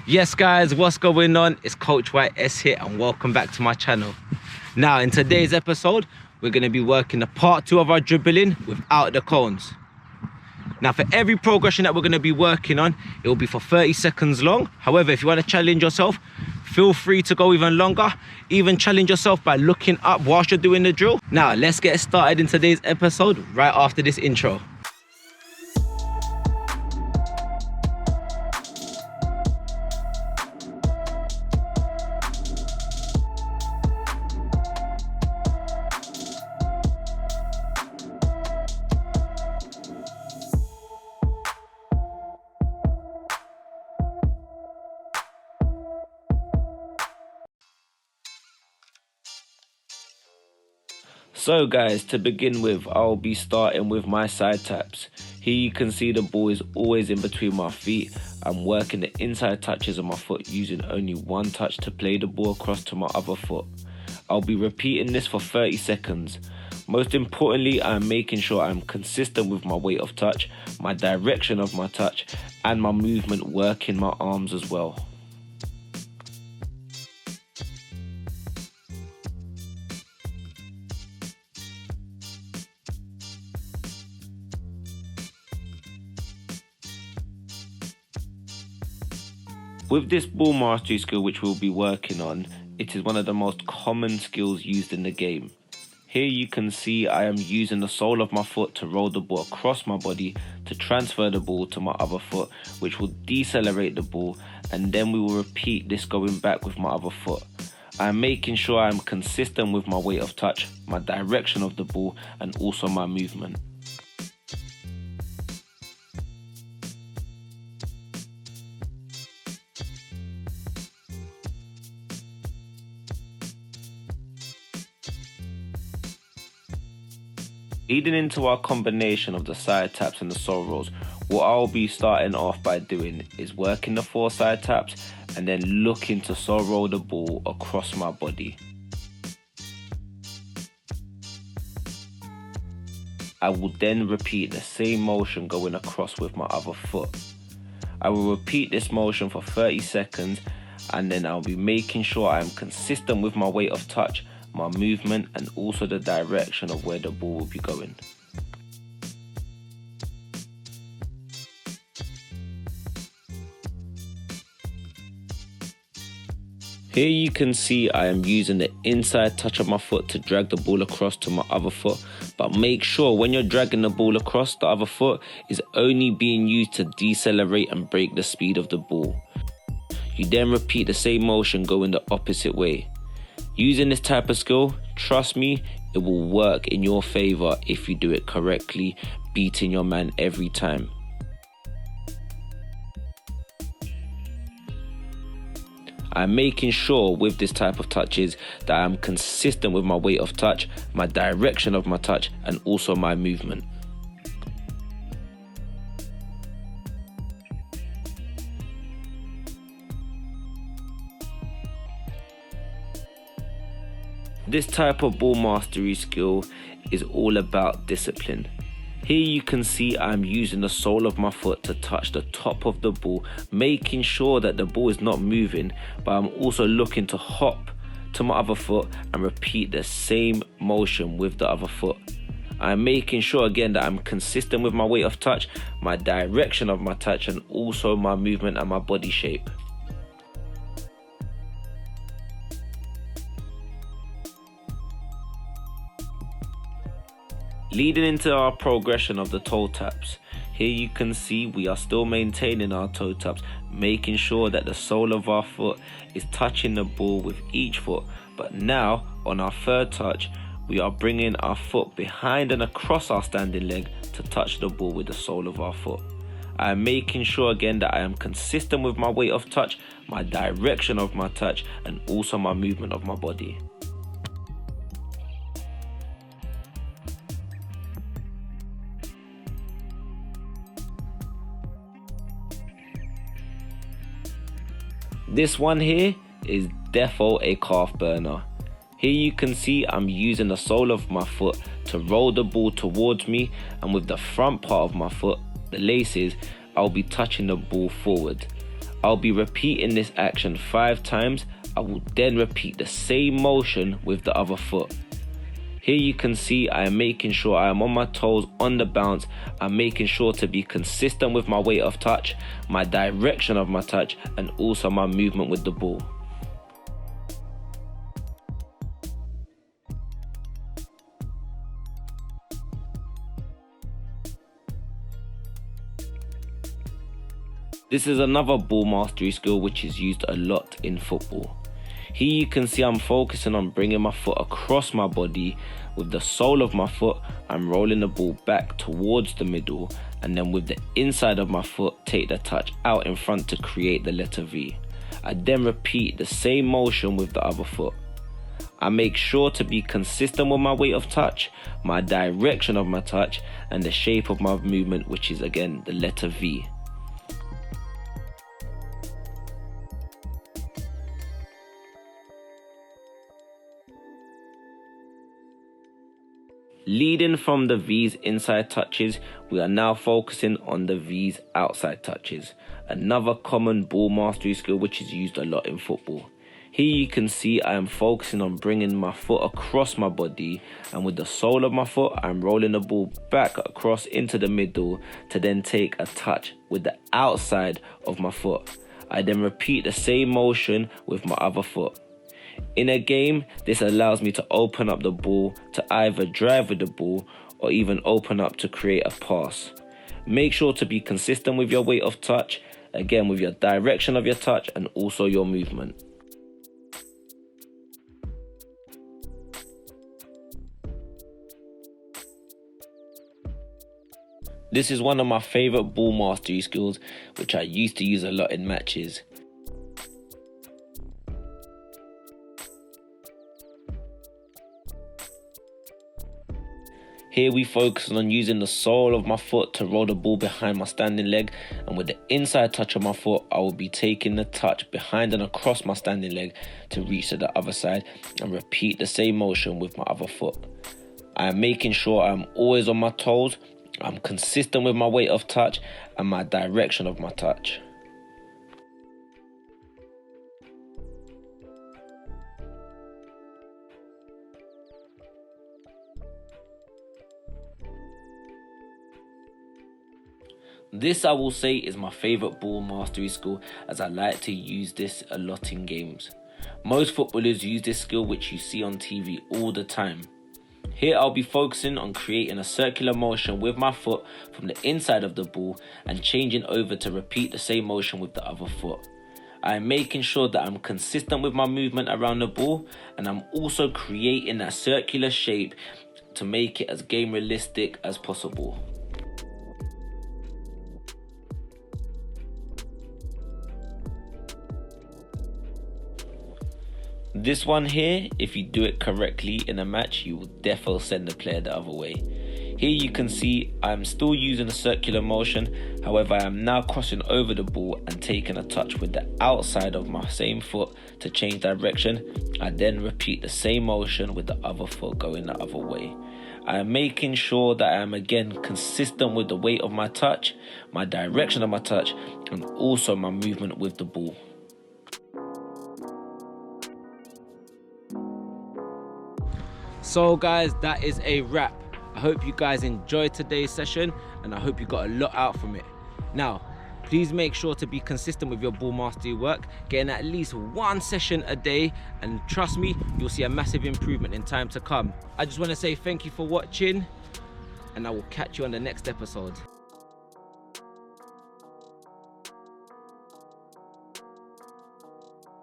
Yes guys, what's going on? It's Coach White S here and welcome back to my channel. Now in today's episode, we're going to be working the part 2 of our dribbling without the cones. Now for every progression that we're going to be working on, it will be for 30 seconds long. However, if you want to challenge yourself, feel free to go even longer. Even challenge yourself by looking up whilst you're doing the drill. Now let's get started in today's episode right after this intro. So guys, to begin with, I'll be starting with my side taps. Here you can see the ball is always in between my feet. I'm working the inside touches of my foot using only one touch to play the ball across to my other foot. I'll be repeating this for 30 seconds. Most importantly, I'm making sure I'm consistent with my weight of touch, my direction of my touch, and my movement working my arms as well. With this ball mastery skill which we'll be working on, it is one of the most common skills used in the game. Here you can see I am using the sole of my foot to roll the ball across my body to transfer the ball to my other foot, which will decelerate the ball, and then we will repeat this going back with my other foot. I am making sure I am consistent with my weight of touch, my direction of the ball, and also my movement. Leading into our combination of the side taps and the sole rolls, what I'll be starting off by doing is working the 4 side taps and then looking to sole roll the ball across my body. I will then repeat the same motion going across with my other foot. I will repeat this motion for 30 seconds and then I'll be making sure I am consistent with my weight of touch, my movement, and also the direction of where the ball will be going. Here you can see I am using the inside touch of my foot to drag the ball across to my other foot, but make sure when you're dragging the ball across the other foot is only being used to decelerate and break the speed of the ball. You then repeat the same motion going the opposite way. Using this type of skill, trust me, it will work in your favor if you do it correctly, beating your man every time. I'm making sure with this type of touches that I'm consistent with my weight of touch, my direction of my touch, and also my movement. This type of ball mastery skill is all about discipline. Here you can see I'm using the sole of my foot to touch the top of the ball, making sure that the ball is not moving, but I'm also looking to hop to my other foot and repeat the same motion with the other foot. I'm making sure again that I'm consistent with my weight of touch, my direction of my touch, and also my movement and my body shape. Leading into our progression of the toe taps, here you can see we are still maintaining our toe taps, making sure that the sole of our foot is touching the ball with each foot. But now, on our third touch, we are bringing our foot behind and across our standing leg to touch the ball with the sole of our foot. I am making sure again that I am consistent with my weight of touch, my direction of my touch, and also my movement of my body. This one here is defo a calf burner. Here you can see I'm using the sole of my foot to roll the ball towards me, and with the front part of my foot, the laces, I'll be touching the ball forward. I'll be repeating this action 5 times. I will then repeat the same motion with the other foot. Here you can see I am making sure I am on my toes on the bounce. I'm making sure to be consistent with my weight of touch, my direction of my touch, and also my movement with the ball. This is another ball mastery skill which is used a lot in football. Here you can see I'm focusing on bringing my foot across my body. With the sole of my foot, I'm rolling the ball back towards the middle, and then with the inside of my foot, take the touch out in front to create the letter V. I then repeat the same motion with the other foot. I make sure to be consistent with my weight of touch, my direction of my touch, and the shape of my movement, which is again the letter V. Leading from the V's inside touches, we are now focusing on the V's outside touches, another common ball mastery skill which is used a lot in football. Here you can see I am focusing on bringing my foot across my body, and with the sole of my foot I'm rolling the ball back across into the middle to then take a touch with the outside of my foot. I then repeat the same motion with my other foot. In a game, this allows me to open up the ball to either drive with the ball or even open up to create a pass. Make sure to be consistent with your weight of touch, again with your direction of your touch and also your movement. This is one of my favourite ball mastery skills which I used to use a lot in matches. Here we focus on using the sole of my foot to roll the ball behind my standing leg, and with the inside touch of my foot I will be taking the touch behind and across my standing leg to reach to the other side and repeat the same motion with my other foot. I am making sure I'm always on my toes, I'm consistent with my weight of touch and my direction of my touch. This I will say is my favourite ball mastery skill, as I like to use this a lot in games. Most footballers use this skill which you see on TV all the time. Here I'll be focusing on creating a circular motion with my foot from the inside of the ball and changing over to repeat the same motion with the other foot. I am making sure that I'm consistent with my movement around the ball, and I'm also creating that circular shape to make it as game realistic as possible. This one here, if you do it correctly in a match, you will definitely send the player the other way. Here you can see I'm still using a circular motion, however I am now crossing over the ball and taking a touch with the outside of my same foot to change direction. I then repeat the same motion with the other foot going the other way. I am making sure that I am again consistent with the weight of my touch, my direction of my touch, and also my movement with the ball. So guys, that is a wrap. I hope you guys enjoyed today's session and I hope you got a lot out from it. Now, please make sure to be consistent with your ball mastery work, getting at least one session a day, and trust me, you'll see a massive improvement in time to come. I just want to say thank you for watching, and I will catch you on the next episode.